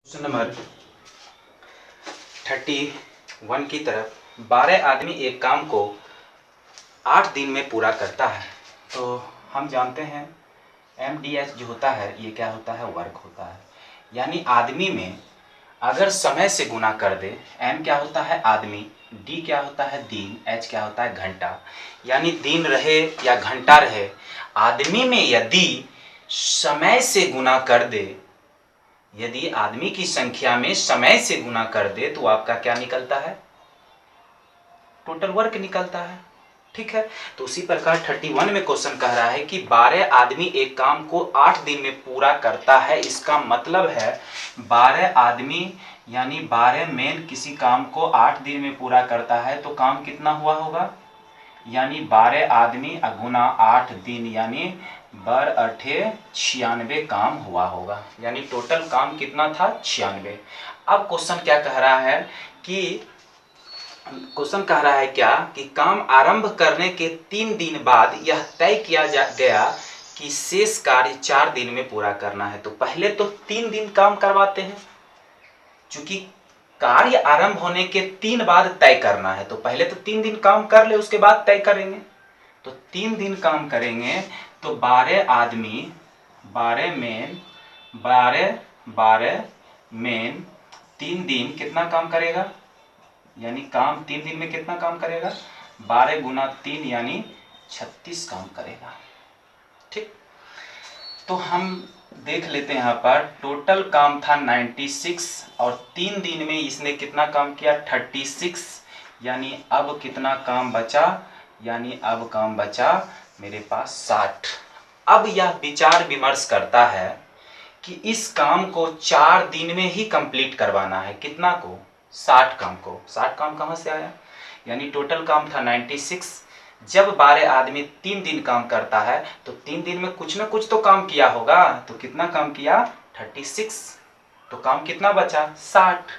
Question number 31 की तरफ 12 आदमी एक काम को 8 दिन में पूरा करता है। तो हम जानते हैं MDH जो होता है ये क्या होता है, वर्क होता है। यानी आदमी में अगर समय से गुना कर दे, M क्या होता है आदमी, D क्या होता है दिन, H क्या होता है घंटा। यानी दिन रहे या घंटा रहे, आदमी में यदि समय से गुना कर दे, यदि आदमी की संख्या में समय से गुना कर दे तो आपका क्या निकलता है, टोटल वर्क निकलता है। ठीक है, तो उसी प्रकार 31 में क्वेश्चन कह रहा है कि 12 आदमी एक काम को 8 दिन में पूरा करता है। इसका मतलब है 12 आदमी यानी 12 मैन किसी काम को 8 दिन में पूरा करता है, तो काम कितना हुआ होगा, यानी 12 आदमी गुना 8 दिन यानी 96 काम हुआ होगा। यानी टोटल काम कितना था, 96। अब क्वेश्चन क्या कह रहा है कि क्वेश्चन कह रहा है क्या कि काम आरंभ करने के 3 दिन बाद यह तय किया गया कि शेष कार्य 4 दिन में पूरा करना है। तो पहले तो 3 दिन काम करवाते हैं, चूंकि कार्य आरंभ होने के 3 बाद तय करना है, तो पहले तो 3 दिन काम कर ले उसके बाद तय करेंगे। तो 3 दिन काम करेंगे तो 12 आदमी 12 मैन 3 दिन कितना काम करेगा, यानी काम 3 दिन में कितना काम करेगा, 12 गुना 3 यानी 36 काम करेगा। ठीक, तो हम देख लेते हैं यहाँ पर टोटल काम था 96 और 3 दिन में इसने कितना काम किया, 36। यानी अब कितना काम बचा, यानी अब काम बचा मेरे पास 60। अब यह विचार विमर्श करता है कि इस काम को 4 दिन में ही कंप्लीट करवाना है। कितना को, 60 काम को। 60 काम कहाँ से आया, यानी टोटल काम था 96। जब 12 आदमी 3 दिन काम करता है तो 3 दिन में कुछ ना कुछ तो काम किया होगा, तो कितना काम किया, 36। तो काम कितना बचा, 60।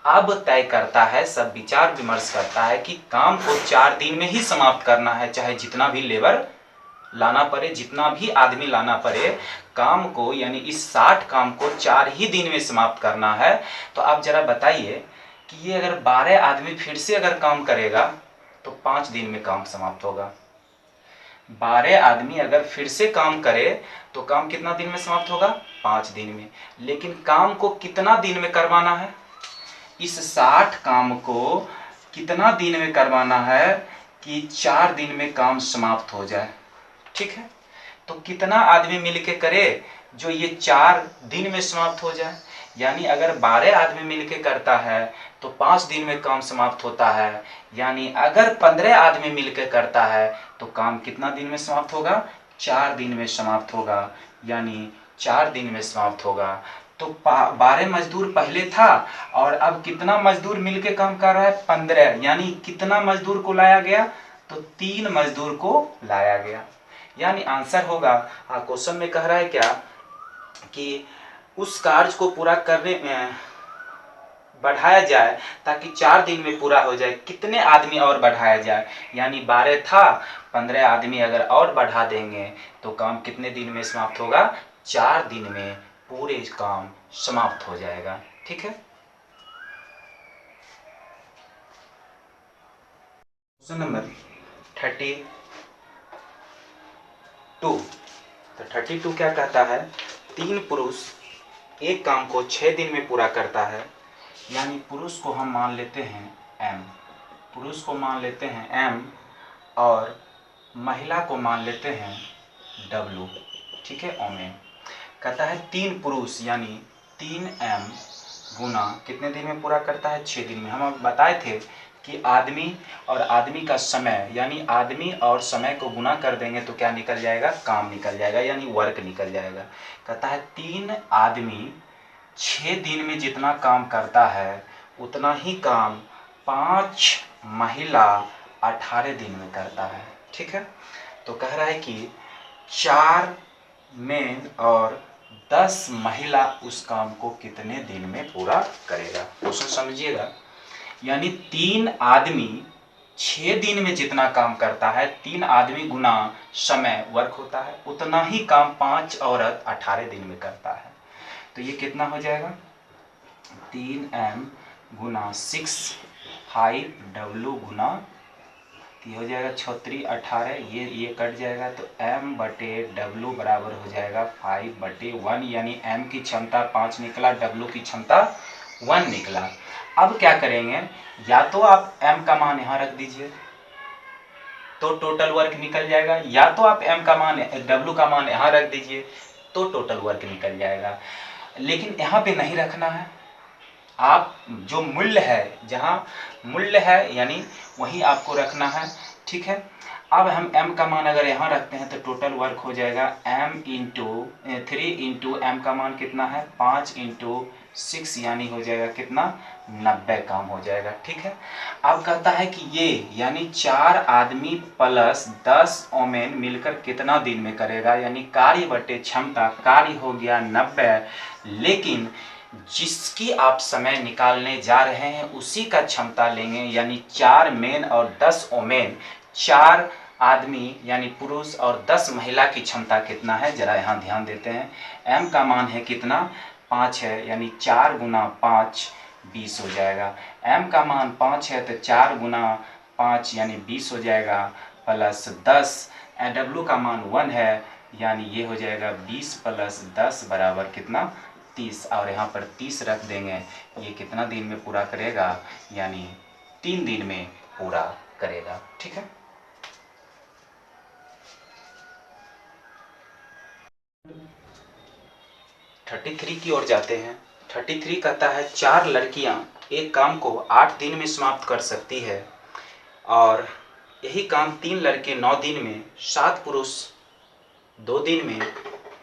अब तय करता है, सब विचार विमर्श करता है कि काम को 4 दिन में ही समाप्त करना है, चाहे जितना भी लेबर लाना पड़े, जितना भी आदमी लाना पड़े, काम को यानी इस 60 काम को 4 ही दिन में समाप्त करना है। तो आप जरा बताइए कि ये अगर 12 आदमी फिर से अगर काम करेगा तो 5 दिन में काम समाप्त होगा। 12 आदमी अगर फिर से काम करे तो काम कितना दिन में समाप्त होगा, 5 दिन में। लेकिन काम को कितना दिन में करवाना है, इस 60 काम को कितना दिन में करवाना है कि 4 दिन में काम समाप्त हो जाए। ठीक है, तो कितना आदमी मिलके करे जो ये 4 दिन में समाप्त हो जाए। यानी अगर 12 आदमी मिलके करता है तो 5 दिन में काम समाप्त होता है। यानी अगर 15 आदमी मिलके करता है तो काम कितना दिन में समाप्त होगा, 4 दिन में समाप्त होगा। यानी 4 दिन में समाप्त होगा। तो 12 मजदूर पहले था और अब कितना मजदूर मिलके काम कर रहा है, 15। यानी कितना मजदूर को लाया गया, तो 3 मजदूर को लाया गया। यानी आंसर होगा, क्वेश्चन में कह रहा है क्या कि उस कार्य को पूरा करने में बढ़ाया जाए ताकि 4 दिन में पूरा हो जाए। कितने आदमी और बढ़ाया जाए, यानी 12 था, 15 आदमी अगर और बढ़ा देंगे तो काम कितने दिन में समाप्त होगा, 4 दिन में पूरे काम समाप्त हो जाएगा। ठीक है, क्वेश्चन नंबर 32। तो 32 क्या कहता है, 3 पुरुष एक काम को 6 दिन में पूरा करता है। यानी पुरुष को हम मान लेते हैं M, पुरुष को मान लेते हैं M और महिला को मान लेते हैं W। ठीक है, ओमेन। कहता है 3 पुरुष यानी 3M गुना कितने दिन में पूरा करता है, 6 दिन में। हम अब बताए थे कि आदमी और आदमी का समय, यानी आदमी और समय को गुना कर देंगे तो क्या निकल जाएगा, काम निकल जाएगा, यानी वर्क निकल जाएगा। कहता है 3 आदमी 6 दिन में जितना काम करता है उतना ही काम 5 महिला 18 दिन में करता है। ठीक है, तो कह रहा है कि 4 मेन और 10 महिला उस काम को कितने दिन में पूरा करेगा। क्वेश्चन समझिएगा, यानी 3 आदमी 6 दिन में जितना काम करता है, 3 आदमी गुना समय वर्क होता है, उतना ही काम 5 औरत 18 दिन में करता है। तो ये कितना हो जाएगा, 3m गुना 6 5w गुना, ये हो जाएगा 6 18, ये कट जाएगा तो m बटे w बराबर हो जाएगा 5/1, यानी m की क्षमता 5 निकला, w की क्षमता 1 निकला। अब क्या करेंगे, या तो आप m का मान यहाँ रख दीजिए तो टोटल वर्क निकल जाएगा, या तो आप m का मान w का मान यहाँ रख दीजिए तो टोटल वर्क निकल जाएगा। लेकिन यहाँ पे नहीं रखना है, आप जो मूल्य है, जहाँ मूल्य है यानी वही आपको रखना है, ठीक है। अब हम m का मान अगर यहाँ रखते हैं तो टोटल वर्क हो जाएगा m इंटू 3 इंटू एम का मान कितना है 5 इंटू 6, यानी हो जाएगा कितना 90 काम हो जाएगा, ठीक है। अब कहता है कि ये यानी 4 आदमी प्लस 10 ओमेन मिलकर कितना दिन में करेगा, यानी कार्य बटे क्षमता, कार्य हो गया 90, लेकिन जिसकी आप समय निकालने जा रहे हैं उसी का क्षमता लेंगे, यानी 4 मेन और 10 ओमेन, 4 आदमी यानी पुरुष और 10 महिला की क्षमता कितना है, जरा यहाँ ध्यान देते हैं। m का मान है कितना 5 है, यानी 4 गुना 5 20 हो जाएगा। m का मान 5 है तो 4 गुना 5 यानी 20 हो जाएगा, प्लस 10 w का मान 1 है, यानी ये हो जाएगा 20 प्लस 10 बराबर कितना 30, और यहाँ पर 30 रख देंगे। ये कितना दिन में पूरा करेगा, यानी 3 दिन में पूरा करेगा, ठीक है। थर्टी थ्री की ओर जाते हैं। 33 कहता है 4 लड़कियां एक काम को 8 दिन में समाप्त कर सकती है, और यही काम 3 लड़के 9 दिन में, 7 पुरुष 2 दिन में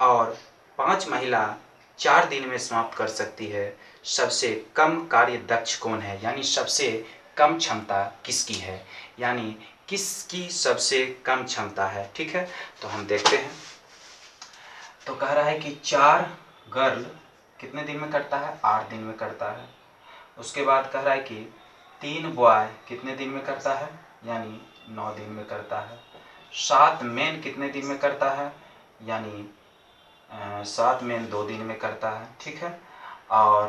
और 5 महिला 4 दिन में समाप्त कर सकती है। सबसे कम कार्य दक्ष कौन है, यानी सबसे कम क्षमता किसकी है, यानी किसकी सबसे कम क्षमता है, ठीक है। तो हम देखते हैं। तो कह रहा है कि 4 गर्ल कितने दिन में करता है, 8 दिन में करता है। उसके बाद कह रहा है कि 3 बॉय कितने दिन में करता है, यानी 9 दिन में करता है। 7 मेन कितने दिन में करता है, यानी 7 मेन 2 दिन में करता है, ठीक है। और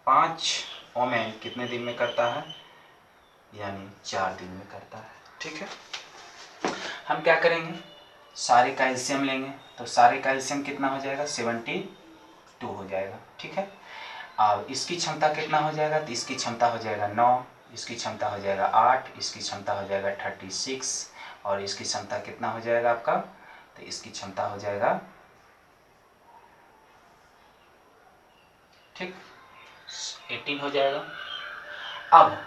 5 ओमेन कितने दिन में करता है, यानी 4 दिन में करता है, ठीक है। हम क्या करेंगे, सारे का एलसीएम लेंगे, तो सारे का एलसीएम कितना हो जाएगा 72 हो जाएगा, ठीक है। अब इसकी क्षमता कितना हो जाएगा, तो इसकी क्षमता हो जाएगा 9, इसकी क्षमता हो जाएगा 8, इसकी क्षमता हो जाएगा 36, और इसकी क्षमता कितना हो जाएगा आपका, तो इसकी क्षमता हो जाएगा, ठीक 18 हो जाएगा। अब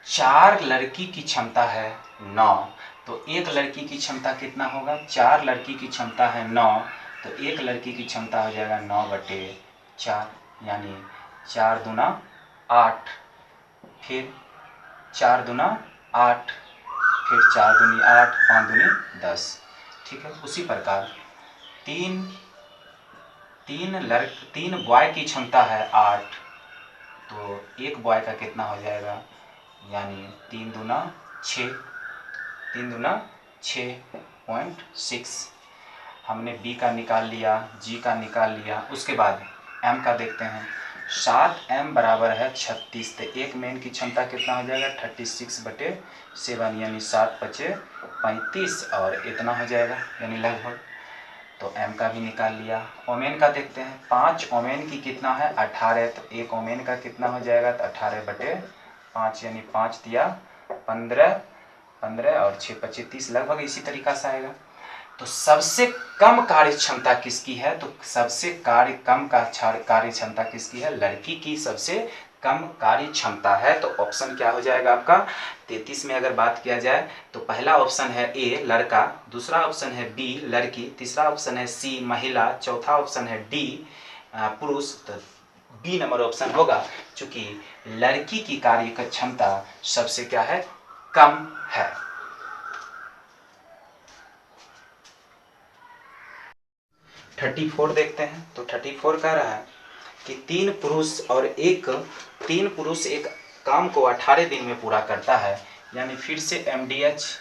4 लड़की की क्षमता है 9, तो एक लड़की की क्षमता कितना होगा, 4 लड़की की क्षमता है 9, तो एक लड़की की क्षमता हो जाएगा 9/4, यानी 4 दूना 8, फिर 4 दूना 8, फिर 4 दूनी 8, 5 दूनी 10, ठीक है। उसी प्रकार 3 बॉय की क्षमता है 8, तो एक बॉय का कितना हो जाएगा, यानी 3 दूना 6, 3 दूना 6.6। हमने बी का निकाल लिया, जी का निकाल लिया। उसके बाद एम का देखते हैं। 7m बराबर है 36, तो एक मेन की क्षमता कितना हो जाएगा 36/7, यानी 7×5 = 35, और इतना हो जाएगा यानी लगभग। तो m का भी निकाल लिया। ओमेन का देखते हैं। 5 ओमेन की कितना है 18, तो एक ओमेन का कितना हो जाएगा, तो 18/5, यानी 5 दिया 15, 15 और 6×25 लगभग इसी तरीका से आएगा। तो सबसे कम कार्य क्षमता किसकी है, तो सबसे कम कार्य क्षमता किसकी है, लड़की की सबसे कम कार्य क्षमता है। तो ऑप्शन क्या हो जाएगा आपका 33 में अगर बात किया जाए तो पहला ऑप्शन है ए लड़का, दूसरा ऑप्शन है बी लड़की, तीसरा ऑप्शन है सी महिला, चौथा ऑप्शन है डी पुरुष। तो बी नंबर ऑप्शन होगा, चूंकि लड़की की कार्य क्षमता सबसे क्या है, कम है। थर्टी 34 देखते हैं। तो 34 कह रहा है कि 3 पुरुष एक काम को 18 दिन में पूरा करता है, यानी फिर से MDH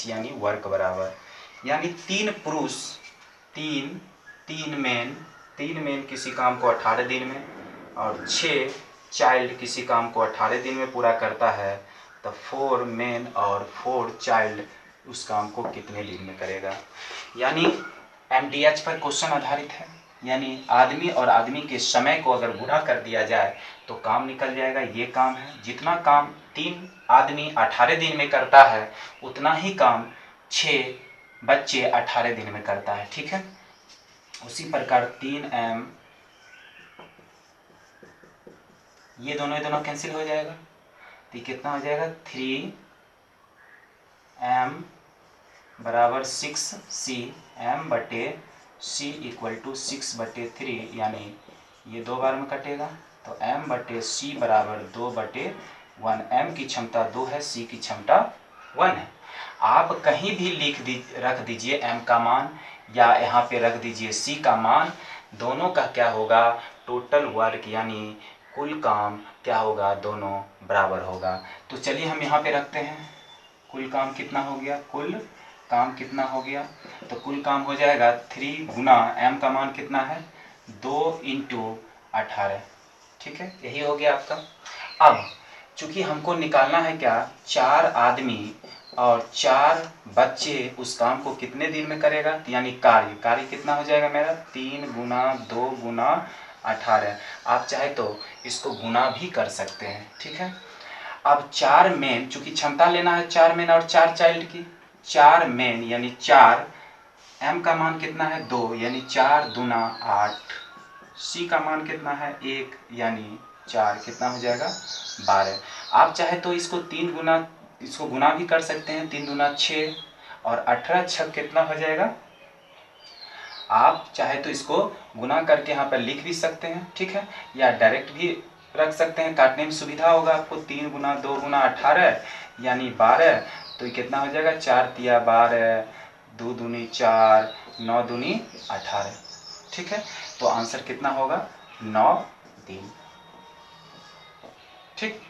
यानी वर्क बराबर, यानी 3 पुरुष 3 मेन 3 मेन किसी काम को 18 दिन में और 6 चाइल्ड किसी काम को 18 दिन में पूरा करता है, तो 4 मेन और 4 चाइल्ड उस काम को कितने दिन में करेगा। यानी MDH पर क्वेश्चन आधारित है, यानी आदमी और आदमी के समय को अगर गुणा कर दिया जाए तो काम निकल जाएगा। ये काम है, जितना काम 3 आदमी 18 दिन में करता है उतना ही काम 6 बच्चे 18 दिन में करता है। ठीक है, उसी प्रकार 3m, ये दोनों कैंसिल हो जाएगा, तो ये कितना हो जाएगा 3m बराबर 6c, m बटे c इक्वल टू 6/3, यानी ये 2 बार में कटेगा, तो m बटे c बराबर 2/1। m की क्षमता 2 है, c की क्षमता 1 है। आप कहीं भी रख दीजिए m का मान, या यहाँ पे रख दीजिए c का मान, दोनों का क्या होगा, टोटल वर्क यानी कुल काम क्या होगा, दोनों बराबर होगा। तो चलिए हम यहाँ पे रखते हैं, कुल काम कितना हो गया, कुल काम कितना हो गया, तो कुल काम हो जाएगा 3 गुना m का मान कितना है 2 × 18। ठीक है, यही हो गया आपका। अब चूंकि हमको निकालना है क्या, 4 आदमी और 4 बच्चे उस काम को कितने दिन में करेगा, यानी कार्य कितना हो जाएगा मेरा 3 गुना 2 गुना 18। आप चाहे तो इसको गुना भी कर सकते हैं। ठीक है, अब 4 मेन, चूंकि क्षमता लेना है 4 मेन और 4 चाइल्ड की, 4 मेन यानी 4, m का मान कितना है 2 यानी 4 दूना 8, c का मान कितना है 1 यानी 4, कितना हो जाएगा 12। आप चाहे तो इसको इसको गुना भी कर सकते हैं, 3 दूना 6 और 18 छक कितना हो जाएगा, आप चाहे तो इसको गुना करके यहाँ पर लिख भी सकते हैं। ठीक है, या डायरेक्ट भी रख सकते हैं, काटने में सुविधा होगा आपको। 3 गुना 2 गुना 18 यानी 12, तो ये कितना हो जाएगा 4 तिया 12, 2 दूनी 4, 9 दूनी 18। ठीक है, तो आंसर कितना होगा 9 दिन। ठीक।